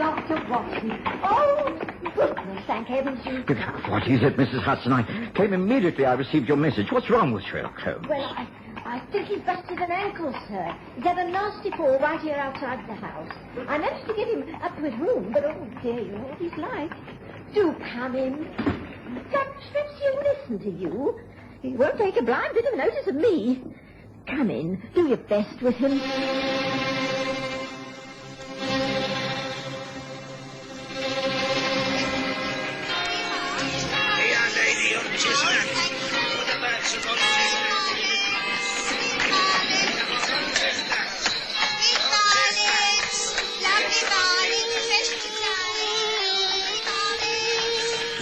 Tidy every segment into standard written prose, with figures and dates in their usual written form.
Dr. Watson. Oh, goodness, thank heavens you... What is it, Mrs. Hudson? I came immediately I received your message. What's wrong with Sherlock Holmes? Well, I think he's busted an ankle, sir. He's had a nasty fall right here outside the house. I managed to get him up to his room, but oh dear, you know what he's like. Do come in. Perhaps he'll listen to you. He won't take a blind bit of notice of me. Come in. Do your best with him.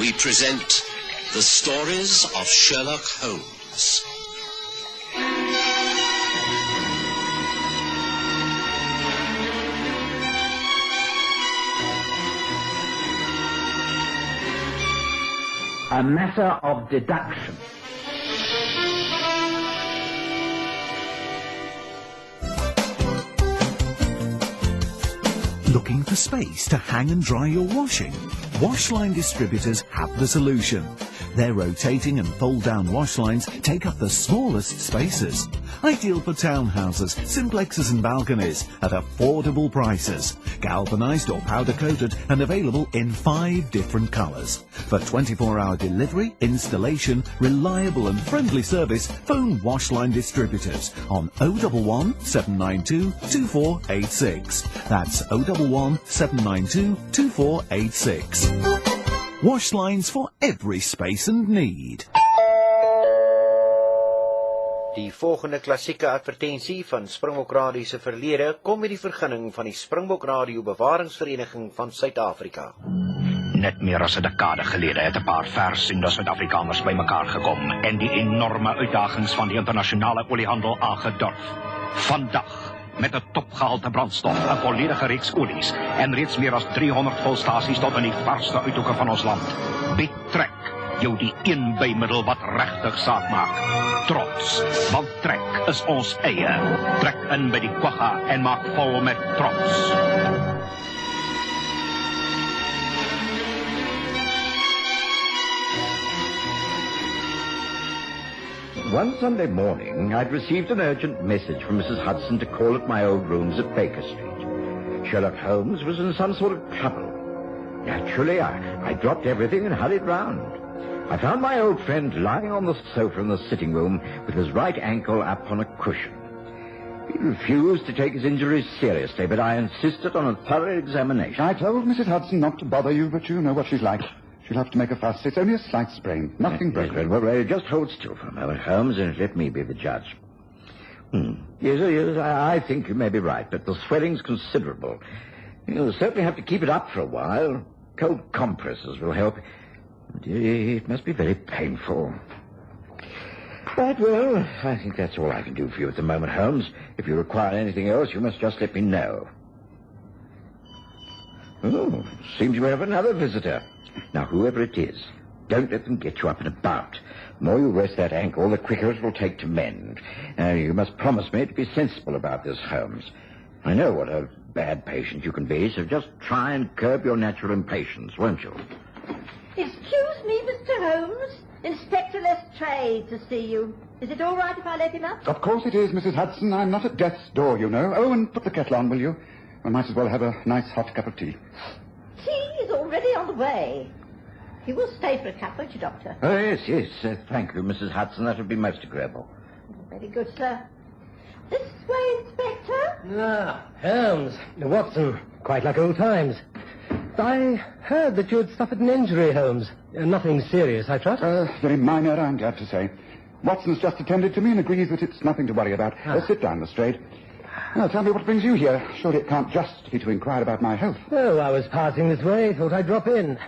We present the Stories of Sherlock Holmes. A Matter of Deduction. Looking for space to hang and dry your washing? Washline distributors have the solution. Their rotating and fold-down wash lines take up the smallest spaces. Ideal for townhouses, simplexes and balconies at affordable prices. Galvanized or powder-coated and available in 5 different colors. For 24-hour delivery, installation, reliable and friendly service, phone Washline distributors on 011 792 2486. That's 011 792 2486. Wash lines for every space and need. Die volgende klassieke advertensie van Springbok Radio se verlede kom met die vergunning van die Springbok Radio Bewaringsvereniging van Suid-Afrika. Net meer as 'n dekade gelede het 'n paar versiende Suid-Afrikaners bymekaar gekom en die enorme uitdagings van die internasionale oliehandel aangedurf. Vandag, met 'n topgehalte brandstof, 'n volledige reeks olies en reeds meer as 300 volstasies tot in die verste uithoeke van ons land, bied Trek jou die een bymiddel wat regtig saak maak. Trots, want Trek is ons eie. Trek in by die kwagga en maak vol met trots. One Sunday morning, I'd received an urgent message from Mrs. Hudson to call at my old rooms at Baker Street. Sherlock Holmes was in some sort of trouble. Naturally, I dropped everything and hurried round. I found my old friend lying on the sofa in the sitting room with his right ankle up on a cushion. He refused to take his injuries seriously, but I insisted on a thorough examination. I told Mrs. Hudson not to bother you, but you know what she's like. She'll have to make a fuss. It's only a slight sprain. Nothing broken. Well, just hold still for a moment, Holmes, and let me be the judge. Yes, I think you may be right, but the swelling's considerable. You'll certainly have to keep it up for a while. Cold compresses will help. It must be very painful. Right, well, I think that's all I can do for you at the moment, Holmes. If you require anything else, you must just let me know. Oh, seems you have another visitor. Now, whoever it is, don't let them get you up and about. The more you rest that ankle, the quicker it will take to mend. You must promise me to be sensible about this, Holmes. I know what a bad patient you can be, so just try and curb your natural impatience, won't you? Excuse me, Mr. Holmes. Inspector Lestrade to see you. Is it all right if I let him up? Of course it is, Mrs. Hudson. I'm not at death's door, you know. Oh, and put the kettle on, will you? I might as well have a nice hot cup of tea. Tea is already on the way. You will stay for a cup, won't you, Doctor? Oh, yes. Thank you, Mrs. Hudson. That would be most agreeable. Very good, sir. This way, Inspector. Holmes, Watson, quite like old times. I heard that you had suffered an injury, Holmes. Nothing serious, I trust? Very minor, I'm glad to say. Watson's just attended to me and agrees that it's nothing to worry about. Sit down, Lestrade. Now, tell me what brings you here. Surely it can't just be to inquire about my health. Oh, I was passing this way. Thought I'd drop in.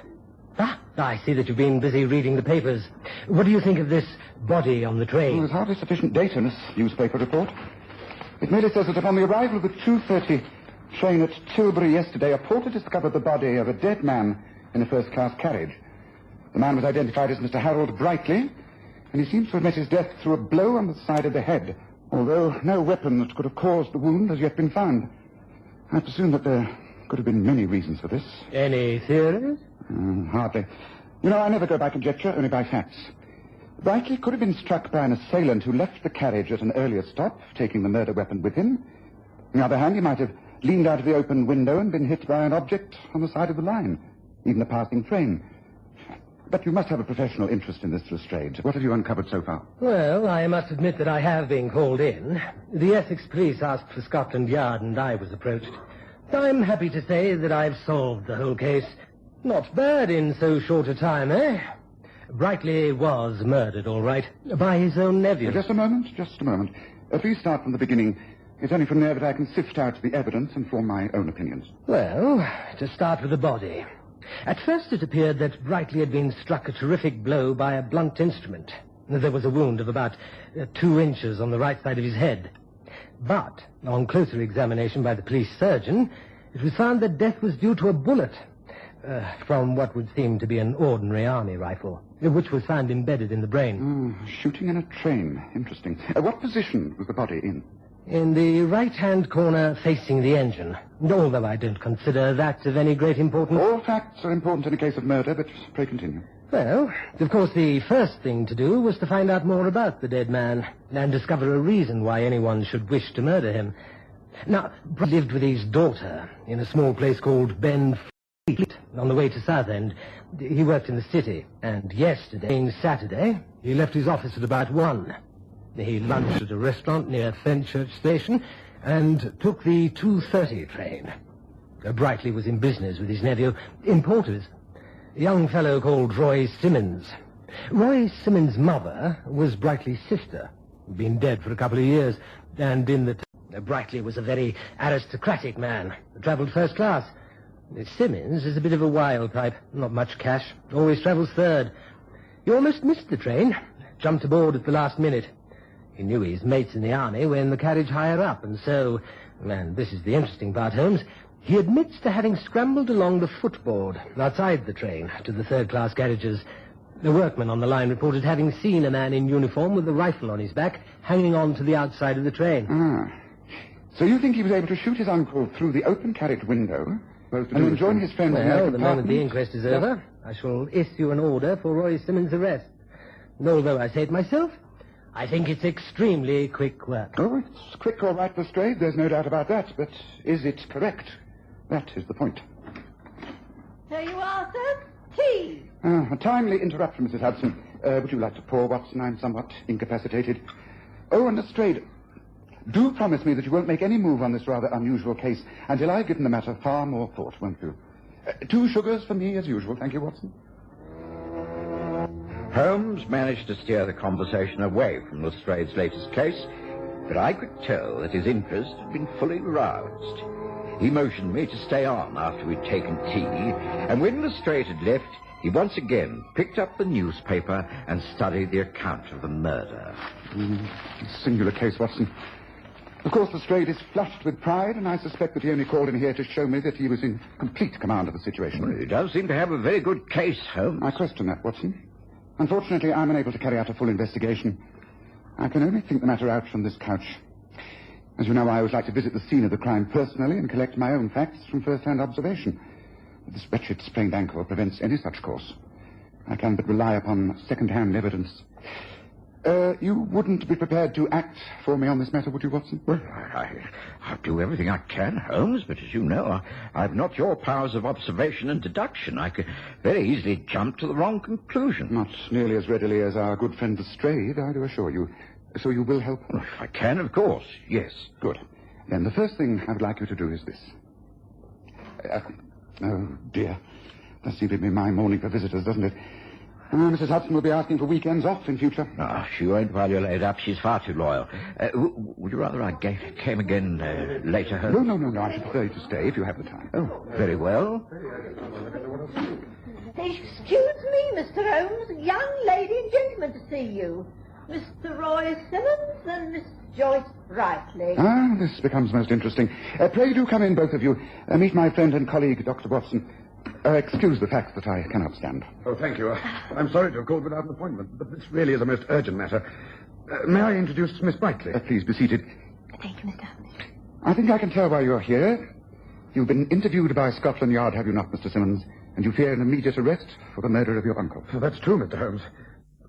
I see that you've been busy reading the papers. What do you think of this body on the train? Well, there's hardly sufficient data in this newspaper report. It merely says that upon the arrival of the 2:30 train at Tilbury yesterday, a porter discovered the body of a dead man in a first-class carriage. The man was identified as Mr. Harold Brightly, and he seems to have met his death through a blow on the side of the head, although no weapon that could have caused the wound has yet been found. I presume that there Could have been many reasons for this. Any theories? Hardly. You know, I never go by conjecture, only by facts. Brightly could have been struck by an assailant who left the carriage at an earlier stop, taking the murder weapon with him. On the other hand, he might have leaned out of the open window and been hit by an object on the side of the line, even a passing train. But you must have a professional interest in this, Lestrade. What have you uncovered so far? Well, I must admit that I have been called in. The Essex police asked for Scotland Yard, and I was approached. I'm happy to say that I've solved the whole case. Not bad in so short a time, eh? Brightly was murdered, all right, by his own nephew. Just a moment. Please start from the beginning. It's only from there that I can sift out the evidence and form my own opinions. Well, to start with the body. At first it appeared that Brightly had been struck a terrific blow by a blunt instrument. There was a wound of about 2 inches on the right side of his head. But, on closer examination by the police surgeon, it was found that death was due to a bullet from what would seem to be an ordinary army rifle, which was found embedded in the brain. Shooting in a train. Interesting. What position was the body in? In the right-hand corner facing the engine, although I don't consider that of any great importance. All facts are important in a case of murder, but pray continue. Well, of course, the first thing to do was to find out more about the dead man and discover a reason why anyone should wish to murder him. Now, Brad lived with his daughter in a small place called Ben Fleet on the way to Southend. He worked in the city, and yesterday, being Saturday, he left his office at about 1. He lunched at a restaurant near Fenchurch Station and took the 2:30 train. Brightly was in business with his nephew, importers, a young fellow called Roy Simmons. Roy Simmons' mother was Brightly's sister, who'd been dead for a couple of years, and in the Brightly was a very aristocratic man, travelled first class. Simmons is a bit of a wild type, not much cash, always travels third. He almost missed the train, jumped aboard at the last minute. He knew his mates in the army were in the carriage higher up, and so, and this is the interesting part, Holmes, he admits to having scrambled along the footboard outside the train to the third-class carriages. The workman on the line reported having seen a man in uniform with a rifle on his back hanging on to the outside of the train. So you think he was able to shoot his uncle through the open carriage window and then join his friends in their Well, the moment compartment? the inquest is over, I shall issue an order for Roy Simmons' arrest. And although I say it myself, I think it's extremely quick work. Oh, it's quick all right, Lestrade. There's no doubt about that. But is it correct? That is the point. Here you are, sir. Tea. A timely interruption, Mrs. Hudson. Would you like to pour, Watson? I'm somewhat incapacitated. Oh, and Lestrade, do promise me that you won't make any move on this rather unusual case until I've given the matter far more thought, won't you? 2 sugars for me, as usual. Thank you, Watson. Holmes managed to steer the conversation away from Lestrade's latest case, but I could tell that his interest had been fully roused. He motioned me to stay on after we'd taken tea, and when Lestrade had left, he once again picked up the newspaper and studied the account of the murder. Singular case, Watson. Of course, Lestrade is flushed with pride, and I suspect that he only called in here to show me that he was in complete command of the situation. Well, he does seem to have a very good case, Holmes. I question that, Watson. Unfortunately, I'm unable to carry out a full investigation. I can only think the matter out from this couch. As you know, I always like to visit the scene of the crime personally and collect my own facts from first-hand observation. But this wretched sprained ankle prevents any such course. I can but rely upon second-hand evidence. You wouldn't be prepared to act for me on this matter, would you, Watson? Well, I'll do everything I can, Holmes, but as you know, I've not your powers of observation and deduction. I could very easily jump to the wrong conclusion. Not nearly as readily as our good friend Lestrade, I do assure you. So you will help? Well, if I can, of course, yes. Good. Then the first thing I would like you to do is this. Oh, dear. That seems to be my morning for visitors, doesn't it? Mrs. Hudson will be asking for weekends off in future. She won't while you're laid up. She's far too loyal. Would you rather I came again later, Holmes? No. I should prefer you to stay if you have the time. Oh, very well. Excuse me, Mr. Holmes. Young lady and gentleman to see you. Mr. Roy Simmons and Miss Joyce Brightly. This becomes most interesting. Pray do come in, both of you. Meet my friend and colleague, Dr. Watson. Excuse the fact that I cannot stand. Oh, thank you. I'm sorry to have called without an appointment, but this really is a most urgent matter. May I introduce Miss Brightly? Please be seated. Thank you, Mr. Armitage. I think I can tell why you're here. You've been interviewed by Scotland Yard, have you not, Mr. Simmons? And you fear an immediate arrest for the murder of your uncle. Oh, that's true, Mr. Holmes.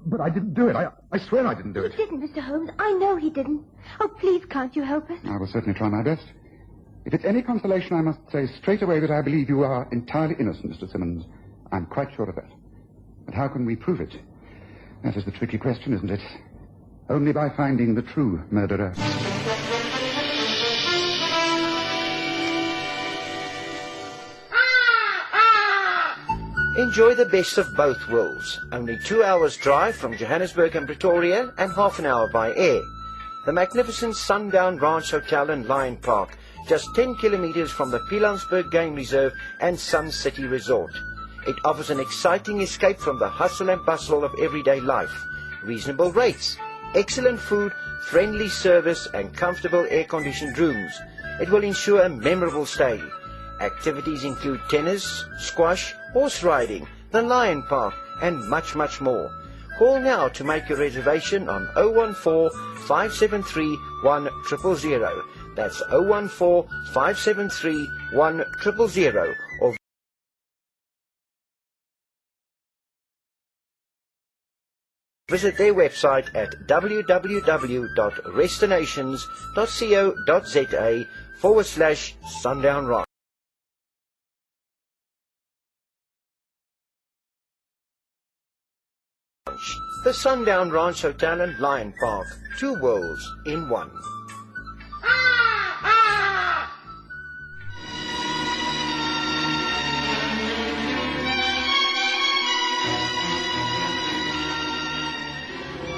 But I didn't do it. I swear I didn't do it. He didn't, Mr. Holmes. I know he didn't. Oh, please, can't you help us? I will certainly try my best. If it's any consolation, I must say straight away that I believe you are entirely innocent, Mr. Simmons. I'm quite sure of that. But how can we prove it? That is the tricky question, isn't it? Only by finding the true murderer. Enjoy the best of both worlds. Only 2 hours drive from Johannesburg and Pretoria and half an hour by air. The magnificent Sundown Ranch Hotel and Lion Park, just 10 kilometers from the Pilanesberg Game Reserve and Sun City Resort. It offers an exciting escape from the hustle and bustle of everyday life. Reasonable rates, excellent food, friendly service and comfortable air-conditioned rooms. It will ensure a memorable stay. Activities include tennis, squash, horse riding, the Lion Park, and much, much more. Call now to make your reservation on 014-573-1000. That's 014-573-1000. Or visit their website at www.restinations.co.za/Sundown Ranch. The Sundown Ranch Hotel and Lion Park, 2 worlds in one.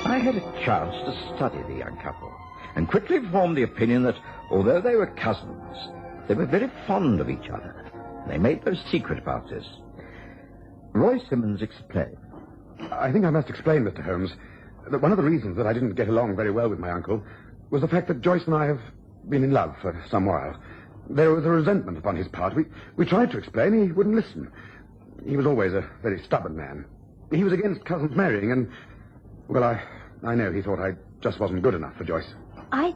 I had a chance to study the young couple and quickly formed the opinion that although they were cousins, they were very fond of each other. They made no secret about this. Roy Simmons explained. I think I must explain, Mr. Holmes, that one of the reasons that I didn't get along very well with my uncle was the fact that Joyce and I have been in love for some while. There was a resentment upon his part. We tried to explain. He wouldn't listen. He was always a very stubborn man. He was against cousins marrying, and, well, I know he thought I just wasn't good enough for Joyce. I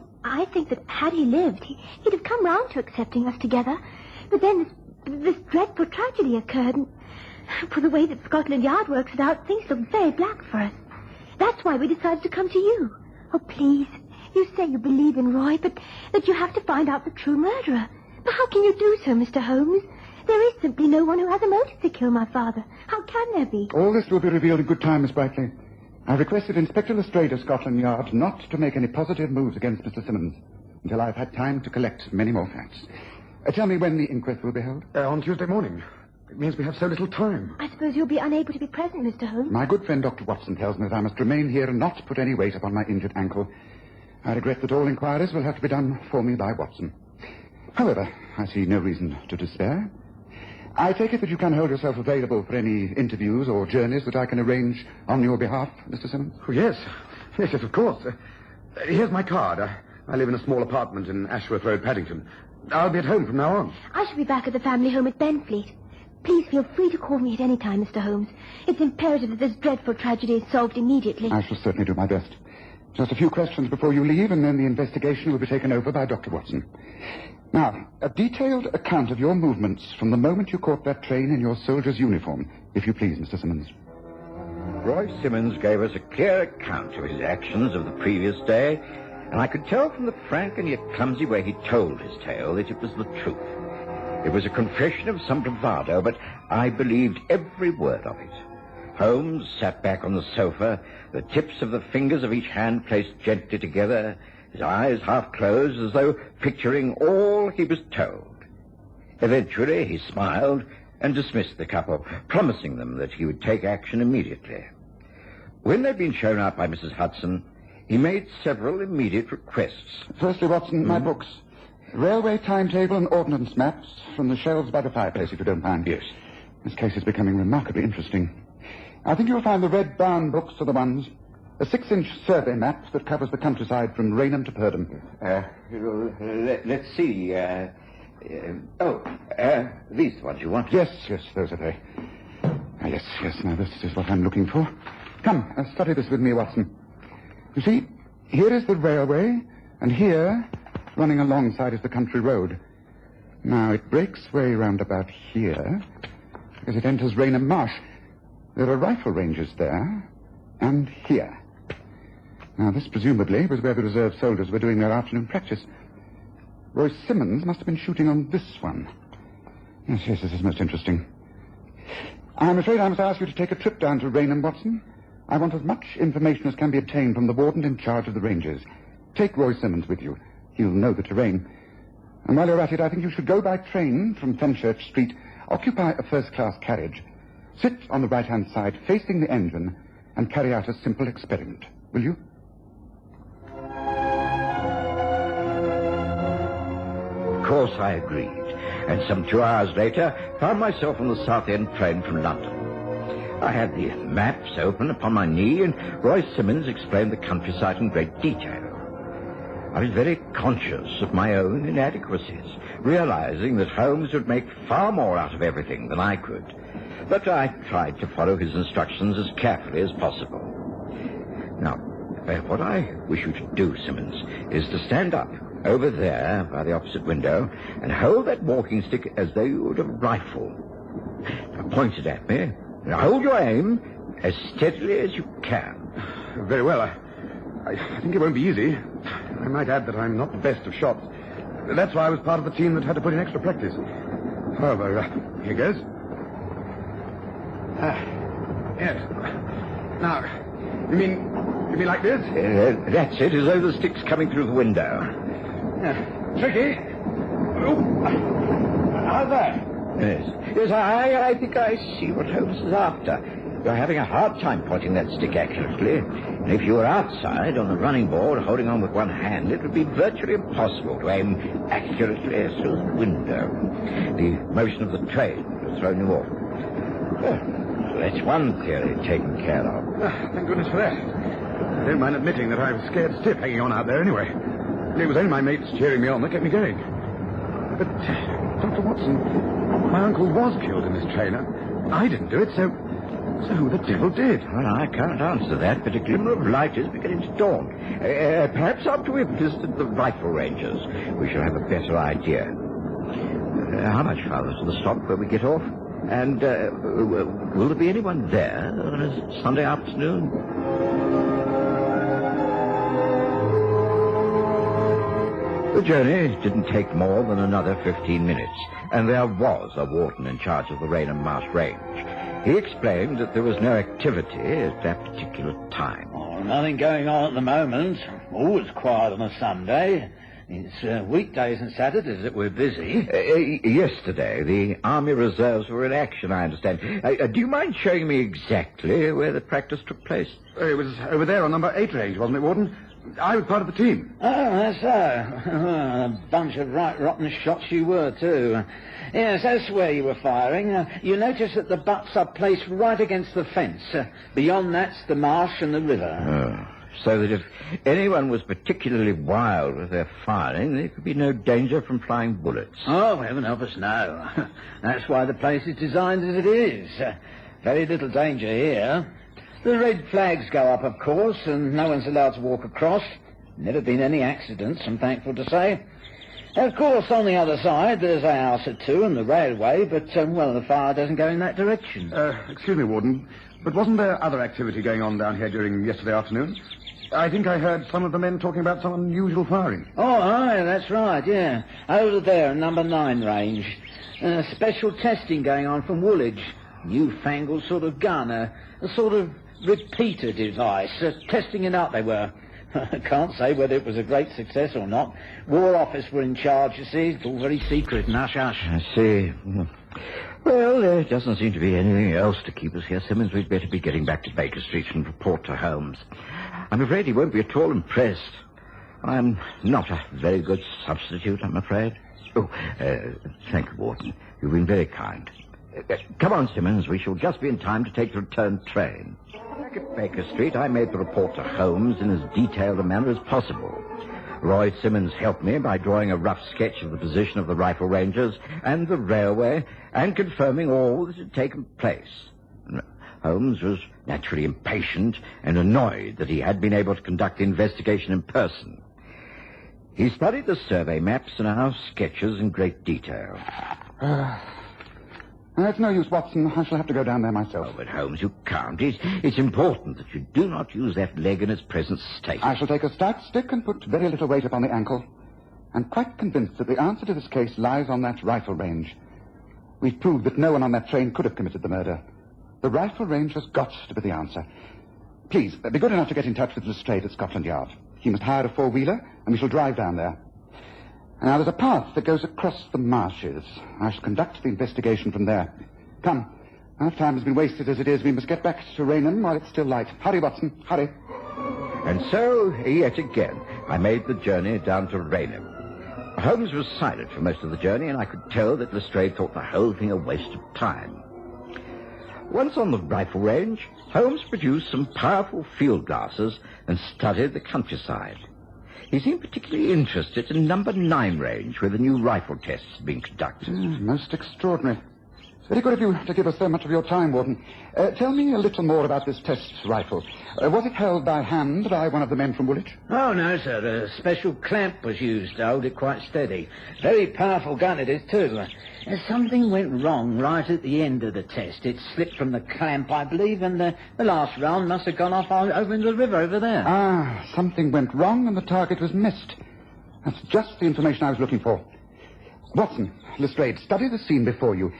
think that had he lived, he'd have come round to accepting us together. But then this dreadful tragedy occurred, and for the way that Scotland Yard works it out, things look very black for us. That's why we decided to come to you. Oh, please, you say you believe in Roy, but that you have to find out the true murderer. But how can you do so, Mr. Holmes? There is simply no one who has a motive to kill my father. How can there be? All this will be revealed in good time, Miss Brightly. I've requested Inspector Lestrade of Scotland Yard not to make any positive moves against Mr. Simmons until I've had time to collect many more facts. Tell me when the inquest will be held. On Tuesday morning. It means we have so little time. I suppose you'll be unable to be present, Mr. Holmes. My good friend Dr. Watson tells me that I must remain here and not put any weight upon my injured ankle. I regret that all inquiries will have to be done for me by Watson. However, I see no reason to despair. I take it that you can hold yourself available for any interviews or journeys that I can arrange on your behalf, Mr. Simmons? Oh, yes. Yes, of course. Here's my card. I live in a small apartment in Ashworth Road, Paddington. I'll be at home from now on. I shall be back at the family home at Benfleet. Please feel free to call me at any time, Mr. Holmes. It's imperative that this dreadful tragedy is solved immediately. I shall certainly do my best. Just a few questions before you leave, and then the investigation will be taken over by Dr. Watson. Now, a detailed account of your movements from the moment you caught that train in your soldier's uniform, if you please, Mr. Simmons. Roy Simmons gave us a clear account of his actions of the previous day, and I could tell from the frank and yet clumsy way he told his tale that it was the truth. It was a confession of some bravado, but I believed every word of it. Holmes sat back on the sofa, the tips of the fingers of each hand placed gently together, his eyes half closed as though picturing all he was told. Eventually he smiled and dismissed the couple, promising them that he would take action immediately. When they'd been shown out by Mrs. Hudson, he made several immediate requests. Firstly, Watson, my books. Railway timetable and ordnance maps from the shelves by the fireplace, if you don't mind. Yes. This case is becoming remarkably interesting. I think you'll find the red bound books are the ones. A 6-inch survey map that covers the countryside from Rainham to Purdham. Let's see. These the ones you want? Yes, those are they. Yes, now this is what I'm looking for. Come, study this with me, Watson. You see, here is the railway, and here, running alongside, is the country road. Now, it breaks way round about here as it enters Raynham Marsh. There are rifle ranges there and here. Now, this presumably was where the reserve soldiers were doing their afternoon practice. Roy Simmons must have been shooting on this one. Yes, this is most interesting. I'm afraid I must ask you to take a trip down to Raynham, Watson. I want as much information as can be obtained from the warden in charge of the Rangers. Take Roy Simmons with you. He'll know the terrain. And while you're at it, I think you should go by train from Fenchurch Street, occupy a first-class carriage, sit on the right-hand side facing the engine, and carry out a simple experiment. Will you? Of course I agreed, and some 2 hours later found myself on the South End train from London. I had the maps open upon my knee, and Roy Simmons explained the countryside in great detail. I was very conscious of my own inadequacies, realizing that Holmes would make far more out of everything than I could. But I tried to follow his instructions as carefully as possible. Now, what I wish you to do, Simmons, is to stand up over there by the opposite window and hold that walking stick as though you would a rifle. Now, point it at me. Now, hold your aim as steadily as you can. Very well. I think it won't be easy. I might add that I'm not the best of shots. That's why I was part of the team that had to put in extra practice. However, here goes. Yes. Now, you mean like this? That's it, as though the stick's coming through the window. Tricky. Oh. How's that? Yes, I think I see what Holmes is after. You're having a hard time pointing that stick accurately. And if you were outside on the running board holding on with one hand, it would be virtually impossible to aim accurately through the window. The motion of the train has thrown you off. Well, that's one theory taken care of. Thank goodness for that. I don't mind admitting that I was scared stiff hanging on out there anyway. It was only my mates cheering me on that kept me going. But, Dr. Watson, my uncle was killed in this train. I didn't do it, so who the devil did? Well, I can't answer that, but a glimmer of light is beginning to dawn. Perhaps after we've visited the rifle ranges, we shall have a better idea. How much farther to the stop where we get off? And will there be anyone there on a Sunday afternoon? The journey didn't take more than another 15 minutes, and there was a warden in charge of the Raynham Marsh Range. He explained that there was no activity at that particular time. Oh, nothing going on at the moment. Always quiet on a Sunday. It's weekdays and Saturdays that we're busy. Yesterday, the Army Reserves were in action, I understand. Do you mind showing me exactly where the practice took place? It was over there on number 8 range, wasn't it, Warden? I was part of the team. Oh, that's so. A bunch of right rotten shots you were, too. Yes, that's where you were firing. You notice that the butts are placed right against the fence. Beyond that's the marsh and the river. Oh, so that if anyone was particularly wild with their firing, there could be no danger from flying bullets. Oh, heaven help us, no. That's why the place is designed as it is. Very little danger here. The red flags go up, of course, and no one's allowed to walk across. Never been any accidents, I'm thankful to say. Of course, on the other side, there's a house or two and the railway, but, the fire doesn't go in that direction. Excuse me, Warden, but wasn't there other activity going on down here during yesterday afternoon? I think I heard some of the men talking about some unusual firing. Oh, aye, that's right, yeah. Over there, number 9 range. Special testing going on from Woolwich. Newfangled sort of gun, a sort of repeater device. Testing it out, they were. I can't say whether it was a great success or not. War Office were in charge, you see. It's all very secret and hush-hush. I see. Well, there doesn't seem to be anything else to keep us here, Simmons. We'd better be getting back to Baker Street and report to Holmes. I'm afraid he won't be at all impressed. I'm not a very good substitute, I'm afraid. Oh, thank you, Warden. You've been very kind. Come on, Simmons. We shall just be in time to take the return train. Back at Baker Street, I made the report to Holmes in as detailed a manner as possible. Roy Simmons helped me by drawing a rough sketch of the position of the rifle ranges and the railway and confirming all that had taken place. Holmes was naturally impatient and annoyed that he had been able to conduct the investigation in person. He studied the survey maps and our sketches in great detail. It's no use, Watson. I shall have to go down there myself. Oh, but Holmes, you can't. It's important that you do not use that leg in its present state. I shall take a stout stick and put very little weight upon the ankle. I'm quite convinced that the answer to this case lies on that rifle range. We've proved that no one on that train could have committed the murder. The rifle range has got to be the answer. Please, be good enough to get in touch with Lestrade at Scotland Yard. He must hire a four-wheeler, and we shall drive down there. Now, there's a path that goes across the marshes. I shall conduct the investigation from there. Come. Enough time has been wasted as it is. We must get back to Raynham while it's still light. Hurry, Watson. Hurry. And so, yet again, I made the journey down to Raynham. Holmes was silent for most of the journey, and I could tell that Lestrade thought the whole thing a waste of time. Once on the rifle range, Holmes produced some powerful field glasses and studied the countryside. He seemed particularly interested in number 9 range, where the new rifle tests had been conducted. Most extraordinary. Very good of you to give us so much of your time, Warden. Tell me a little more about this test rifle. Was it held by hand by one of the men from Woolwich? Oh, no, sir. A special clamp was used to hold it quite steady. Very powerful gun it is, too. Something went wrong right at the end of the test. It slipped from the clamp, I believe, and the last round must have gone off over in the river over there. Ah, something went wrong and the target was missed. That's just the information I was looking for. Watson, Lestrade, study the scene before you.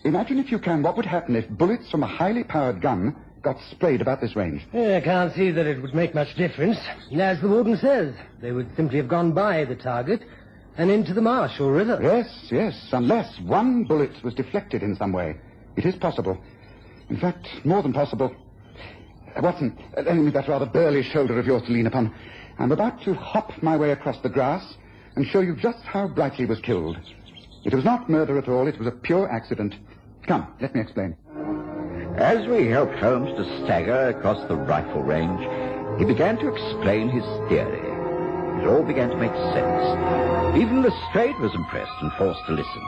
Imagine, if you can, what would happen if bullets from a highly powered gun got sprayed about this range. I can't see that it would make much difference. As the warden says, they would simply have gone by the target and into the marsh or river. Yes, unless one bullet was deflected in some way. It is possible. In fact, more than possible. Watson, lend me that rather burly shoulder of yours to lean upon. I'm about to hop my way across the grass and show you just how Brightly was killed. It was not murder at all. It was a pure accident. Come, let me explain. As we helped Holmes to stagger across the rifle range, he began to explain his theory. It all began to make sense. Even Lestrade was impressed and forced to listen.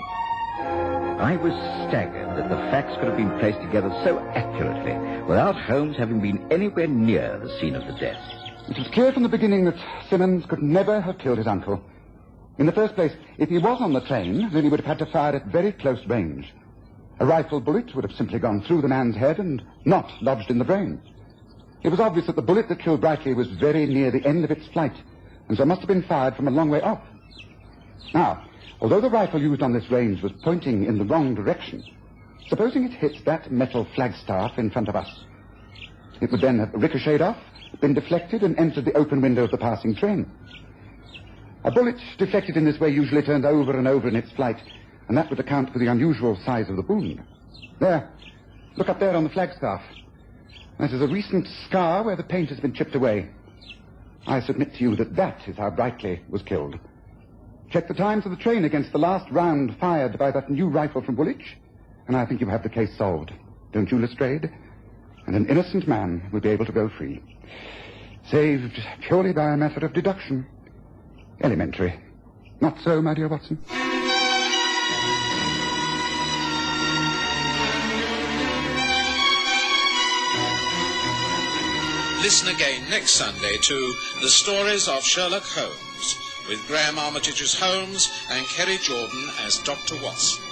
I was staggered that the facts could have been placed together so accurately without Holmes having been anywhere near the scene of the death. It was clear from the beginning that Simmons could never have killed his uncle. In the first place, if he was on the train, then he would have had to fire at very close range. A rifle bullet would have simply gone through the man's head and not lodged in the brain. It was obvious that the bullet that killed Brightly was very near the end of its flight, and so must have been fired from a long way off. Now, although the rifle used on this range was pointing in the wrong direction, supposing it hit that metal flagstaff in front of us, it would then have ricocheted off, been deflected, and entered the open window of the passing train. A bullet deflected in this way usually turned over and over in its flight, and that would account for the unusual size of the wound. There, look up there on the flagstaff. That is a recent scar where the paint has been chipped away. I submit to you that that is how Brightly was killed. Check the times of the train against the last round fired by that new rifle from Woolwich, and I think you have the case solved. Don't you, Lestrade? And an innocent man will be able to go free. Saved purely by a matter of deduction. Elementary. Not so, my dear Watson? Listen again next Sunday to The Stories of Sherlock Holmes, with Graham Armitage as Holmes and Kerry Jordan as Dr. Watson.